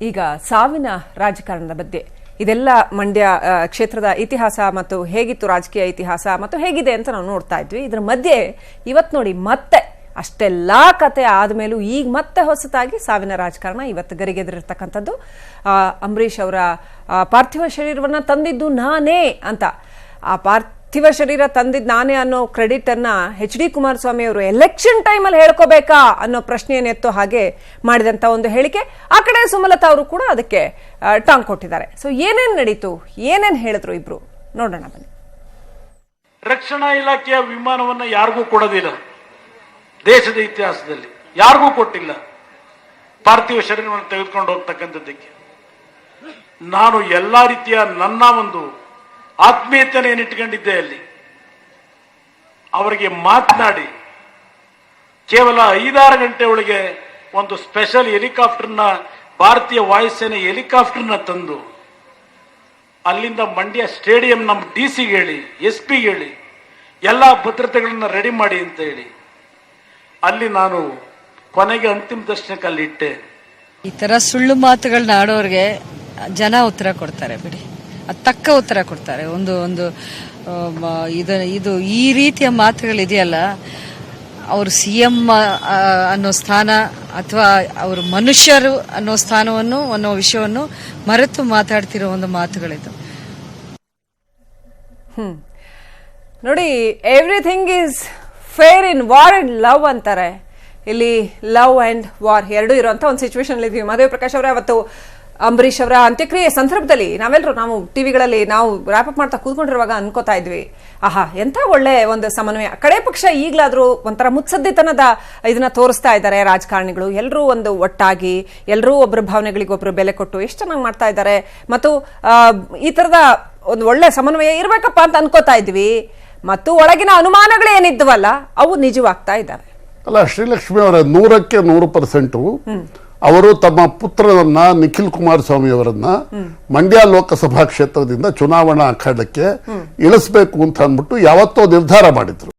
ಈಗ ಸಾವಿನ ರಾಜಕಾರಣದ ಬಗ್ಗೆ ಇದೆಲ್ಲ ಮಂಡ್ಯ ಕ್ಷೇತ್ರದ ಇತಿಹಾಸ ಮತ್ತು ಹೇಗಿತ್ತು ರಾಜಕೀಯ ಇತಿಹಾಸ ಮತ್ತು ಹೇಗಿದೆ ಅಂತ ನಾವು ನೋಡ್ತಾ ಇದ್ವಿ. ಇದರ ಮಧ್ಯೆ ಇವತ್ತು ನೋಡಿ ಮತ್ತೆ ಅಷ್ಟೆಲ್ಲಾ ಕತೆ ಆದ್ಮೇಲೂ ಈಗ ಮತ್ತೆ ಹೊಸತಾಗಿ ಸಾವಿನ ರಾಜಕಾರಣ ಇವತ್ತು ಗರಿಗೆದರಿರ್ತಕ್ಕಂಥದ್ದು. ಅಂಬರೀಷ್ ಅವರ ಪಾರ್ಥಿವ ಶರೀರವನ್ನ ತಂದಿದ್ದು ನಾನೇ ಅಂತ, ಆ ಪಾರ್ಥಿವ ಶರೀರ ತಂದಿದ್ದು ನಾನೇ ಅನ್ನೋ ಕ್ರೆಡಿಟ್ ಅನ್ನ ಎಚ್ ಡಿ ಕುಮಾರಸ್ವಾಮಿ ಅವರು ಎಲೆಕ್ಷನ್ ಟೈಮಲ್ಲಿ ಹೇಳ್ಕೋಬೇಕಾ ಅನ್ನೋ ಪ್ರಶ್ನೆಯನ್ನು ಎತ್ತೋ ಹಾಗೆ ಮಾಡಿದಂತ ಒಂದು ಹೇಳಿಕೆ. ಆ ಕಡೆ ಸುಮಲತಾ ಅವರು ಕೂಡ ಅದಕ್ಕೆ ಟಾಂಗ್ ಕೊಟ್ಟಿದ್ದಾರೆ. ಸೊ ಏನೇನ್ ನಡೀತು, ಏನೇನ್ ಹೇಳಿದ್ರು ಇಬ್ರು ನೋಡೋಣ ಬನ್ನಿ. ರಕ್ಷಣಾ ಇಲಾಖೆಯ ವಿಮಾನವನ್ನ ಯಾರಿಗೂ ಕೊಡೋದಿಲ್ಲ, ದೇಶದ ಇತಿಹಾಸದಲ್ಲಿ ಯಾರಿಗೂ ಕೊಟ್ಟಿಲ್ಲ. ಪಾರ್ಥಿವ ಶರೀರವನ್ನು ತೆಗೆದುಕೊಂಡು ಹೋಗ್ತಕ್ಕಂಥದ್ದಕ್ಕೆ ನಾನು ಎಲ್ಲಾ ರೀತಿಯ ನನ್ನ ಒಂದು ಆತ್ಮೀಯತೆಯನ್ನು ಇಟ್ಕೊಂಡಿದ್ದೆ. ಅಲ್ಲಿ ಅವರಿಗೆ ಮಾತನಾಡಿ ಕೇವಲ 5-6 ಗಂಟೆ ಒಳಗೆ ಒಂದು ಸ್ಪೆಷಲ್ ಹೆಲಿಕಾಪ್ಟರ್ನ, ಭಾರತೀಯ ವಾಯುಸೇನೆ ಹೆಲಿಕಾಪ್ಟರ್ನ ತಂದು ಅಲ್ಲಿಂದ ಮಂಡ್ಯ ಸ್ಟೇಡಿಯಂ ನಮ್ಮ DC ಹೇಳಿ, SP ಹೇಳಿ ಎಲ್ಲಾ ಭದ್ರತೆಗಳನ್ನ ರೆಡಿ ಮಾಡಿ ಅಂತ ಹೇಳಿ ಅಲ್ಲಿ ನಾನು ಕೊನೆಗೆ ಅಂತಿಮ ದರ್ಶನಕ್ಕೆ ಅಲ್ಲಿ ಇಟ್ಟೆ. ಈ ತರ ಸುಳ್ಳು ಮಾತುಗಳನ್ನ ಆಡೋರ್ಗೆ ಜನ ಉತ್ತರ ಕೊಡ್ತಾರೆ ಬಿಡಿ, ಅದು ತಕ್ಕ ಉತ್ತರ ಕೊಡ್ತಾರೆ. ಇದು ಈ ರೀತಿಯ ಮಾತುಗಳಿದೆಯಲ್ಲ, ಅವರು CM ಅನ್ನೋ ಸ್ಥಾನ ಅಥವಾ ಅವರು ಮನುಷ್ಯರು ಅನ್ನೋ ಸ್ಥಾನವನ್ನು ಅನ್ನೋ ವಿಷಯವನ್ನು ಮರೆತು ಮಾತಾಡ್ತಿರೋ ಒಂದು ಮಾತುಗಳಿದು. ನೋಡಿ, everything is fair in war and love ಅಂತಾರೆ. ಇಲ್ಲಿ ಲವ್ ಅಂಡ್ ವಾರ್ ಎರಡೂ ಇರುವಂತ ಒಂದು ಸಿಚುವೇಶನ್ ಇದ್ವಿ. ಮಧುವೆ ಪ್ರಕಾಶ್ ಅವರೇ, ಅವತ್ತು ಅಂಬರೀಷ್ ಅವರ ಅಂತ್ಯಕ್ರಿಯೆ ಸಂದರ್ಭದಲ್ಲಿ ನಾವು ಟಿವಿಗಳಲ್ಲಿ ನಾವು ರ್ಯಾಪ್ ಅಪ್ ಮಾಡ್ತಾ ಕೂತ್ಕೊಂಡಿರುವಾಗ ಅನ್ಕೋತಾ ಇದ್ವಿ, ಆಹಾ ಎಂತ ಒಳ್ಳೆ ಒಂದು ಸಮನ್ವಯ. ಕಡೆ ಪಕ್ಷ ಈಗಲಾದ್ರೂ ಒಂಥರ ಮುತ್ಸದ್ದಿತನದ ಇದನ್ನ ತೋರಿಸ್ತಾ ಇದ್ದಾರೆ ರಾಜಕಾರಣಿಗಳು. ಎಲ್ಲರೂ ಒಂದು ಒಟ್ಟಾಗಿ, ಎಲ್ಲರೂ ಒಬ್ಬರ ಭಾವನೆಗಳಿಗೊಬ್ರು ಬೆಲೆ ಕೊಟ್ಟು ಎಷ್ಟು ಚೆನ್ನಾಗಿ ಮಾಡ್ತಾ ಇದ್ದಾರೆ. ಮತ್ತು ಈ ತರದ ಒಂದು ಒಳ್ಳೆ ಸಮನ್ವಯ ಇರ್ಬೇಕಪ್ಪ ಅಂತ ಅನ್ಕೋತಾ ಇದ್ವಿ. ಮತ್ತು ಒಳಗಿನ ಅನುಮಾನಗಳು ಏನಿದ್ವಲ್ಲ ಅವು ನಿಜವಾಗ್ತಾ ಇದ್ದಾವೆ. ಅಲ್ಲ, ಶ್ರೀಲಕ್ಷ್ಮಿ ಅವರ 100% ಅವರು ತಮ್ಮ ಪುತ್ರರನ್ನ ನಿಖಿಲ್ ಕುಮಾರಸ್ವಾಮಿ ಅವರನ್ನ ಮಂಡ್ಯ ಲೋಕಸಭಾ ಕ್ಷೇತ್ರದಿಂದ ಚುನಾವಣಾ ಅಖಾಡಕ್ಕೆ ಇಳಿಸಬೇಕು ಅಂತ ಅಂದ್ಬಿಟ್ಟು ಯಾವತ್ತೋ ನಿರ್ಧಾರ ಮಾಡಿದ್ರು.